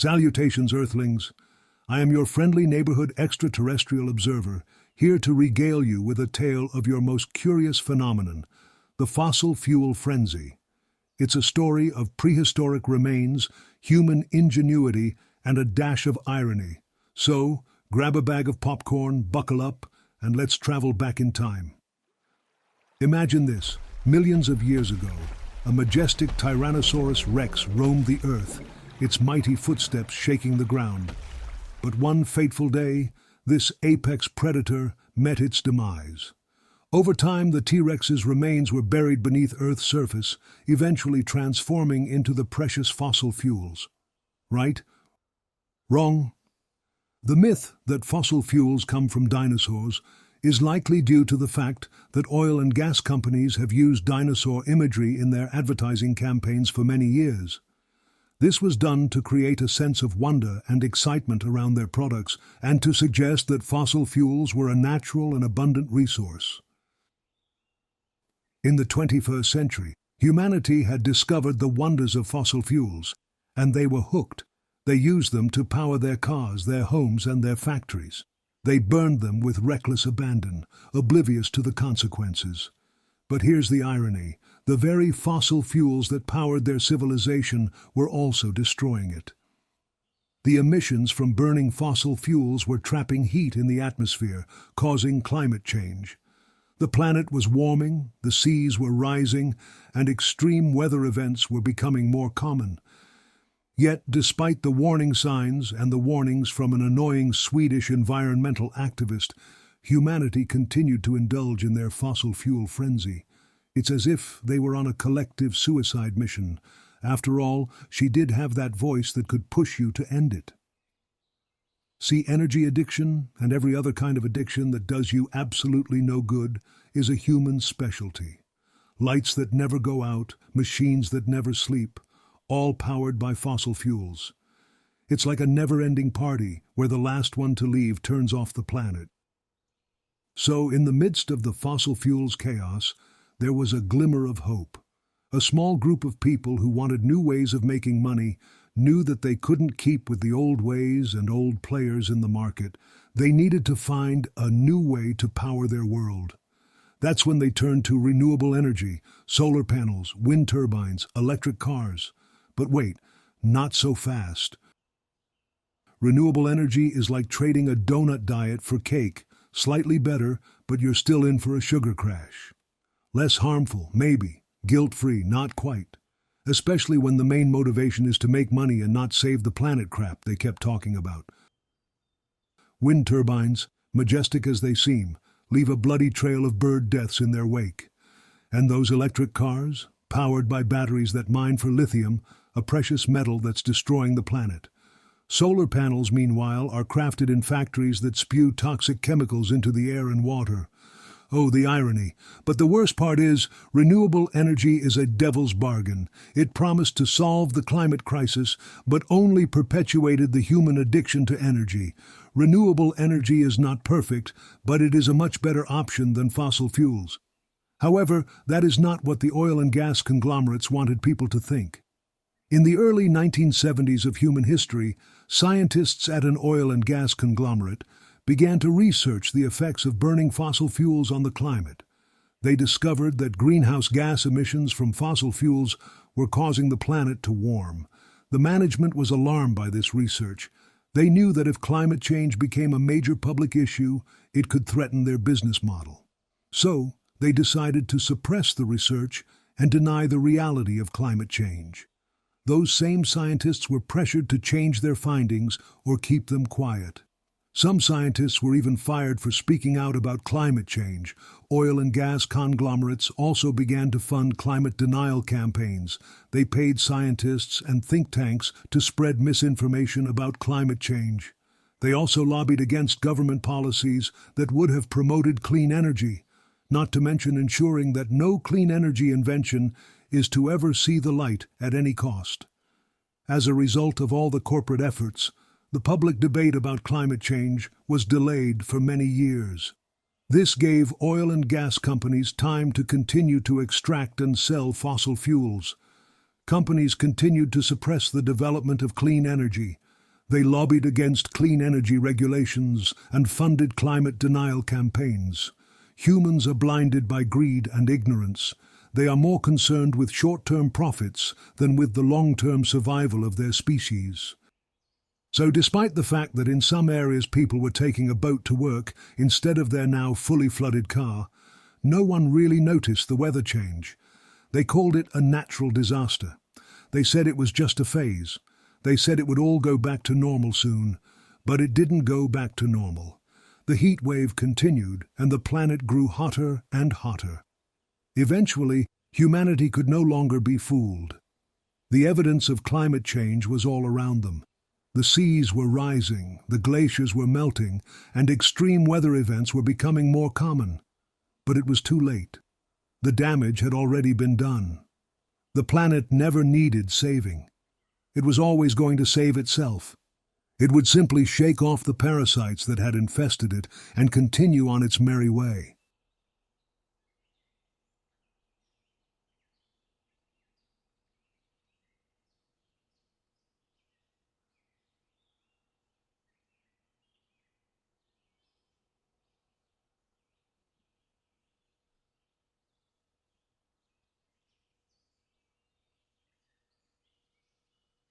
Salutations, Earthlings. I am your friendly neighborhood extraterrestrial observer, here to regale you with a tale of your most curious phenomenon, the fossil fuel frenzy. It's a story of prehistoric remains, human ingenuity, and a dash of irony. So, grab a bag of popcorn, buckle up, and let's travel back in time. Imagine this: millions of years ago, a majestic Tyrannosaurus Rex roamed the earth, its mighty footsteps shaking the ground. But one fateful day, this apex predator met its demise. Over time, the T-Rex's remains were buried beneath Earth's surface, eventually transforming into the precious fossil fuels. Right? Wrong. The myth that fossil fuels come from dinosaurs is likely due to the fact that oil and gas companies have used dinosaur imagery in their advertising campaigns for many years. This was done to create a sense of wonder and excitement around their products and to suggest that fossil fuels were a natural and abundant resource. In the 21st century, humanity had discovered the wonders of fossil fuels, and they were hooked. They used them to power their cars, their homes, and their factories. They burned them with reckless abandon, oblivious to the consequences. But here's the irony: the very fossil fuels that powered their civilization were also destroying it. The emissions from burning fossil fuels were trapping heat in the atmosphere, causing climate change. The planet was warming, the seas were rising, and extreme weather events were becoming more common. Yet, despite the warning signs and the warnings from an annoying Swedish environmental activist, humanity continued to indulge in their fossil fuel frenzy. It's as if they were on a collective suicide mission. After all, she did have that voice that could push you to end it. See, energy addiction and every other kind of addiction that does you absolutely no good is a human specialty. Lights that never go out, machines that never sleep, all powered by fossil fuels. It's like a never-ending party where the last one to leave turns off the planet. So, in the midst of the fossil fuels chaos, there was a glimmer of hope. A small group of people who wanted new ways of making money knew that they couldn't keep with the old ways and old players in the market. They needed to find a new way to power their world. That's when they turned to renewable energy, solar panels, wind turbines, electric cars. But wait, not so fast. Renewable energy is like trading a donut diet for cake. Slightly better, but you're still in for a sugar crash. Less harmful, maybe. Guilt-free, not quite. Especially when the main motivation is to make money and not save the planet crap they kept talking about. Wind turbines, majestic as they seem, leave a bloody trail of bird deaths in their wake. And those electric cars, powered by batteries that mine for lithium, a precious metal that's destroying the planet. Solar panels, meanwhile, are crafted in factories that spew toxic chemicals into the air and water. Oh, the irony. But the worst part is, renewable energy is a devil's bargain. It promised to solve the climate crisis, but only perpetuated the human addiction to energy. Renewable energy is not perfect, but it is a much better option than fossil fuels. However, that is not what the oil and gas conglomerates wanted people to think. In the early 1970s of human history, scientists at an oil and gas conglomerate began to research the effects of burning fossil fuels on the climate. They discovered that greenhouse gas emissions from fossil fuels were causing the planet to warm. The management was alarmed by this research. They knew that if climate change became a major public issue, it could threaten their business model. So, they decided to suppress the research and deny the reality of climate change. Those same scientists were pressured to change their findings or keep them quiet. Some scientists were even fired for speaking out about climate change. Oil and gas conglomerates also began to fund climate denial campaigns. They paid scientists and think tanks to spread misinformation about climate change. They also lobbied against government policies that would have promoted clean energy, not to mention ensuring that no clean energy invention is to ever see the light at any cost. As a result of all the corporate efforts, the public debate about climate change was delayed for many years. This gave oil and gas companies time to continue to extract and sell fossil fuels. Companies continued to suppress the development of clean energy, They lobbied against clean energy regulations and funded climate denial campaigns. Humans are blinded by greed and ignorance. They are more concerned with short-term profits than with the long-term survival of their species. So despite the fact that in some areas people were taking a boat to work instead of their now fully flooded car, no one really noticed the weather change. They called it a natural disaster. They said it was just a phase. They said it would all go back to normal soon, but it didn't go back to normal. The heat wave continued and the planet grew hotter and hotter. Eventually, humanity could no longer be fooled. The evidence of climate change was all around them. The seas were rising, the glaciers were melting, and extreme weather events were becoming more common. But it was too late. The damage had already been done. The planet never needed saving. It was always going to save itself. It would simply shake off the parasites that had infested it and continue on its merry way.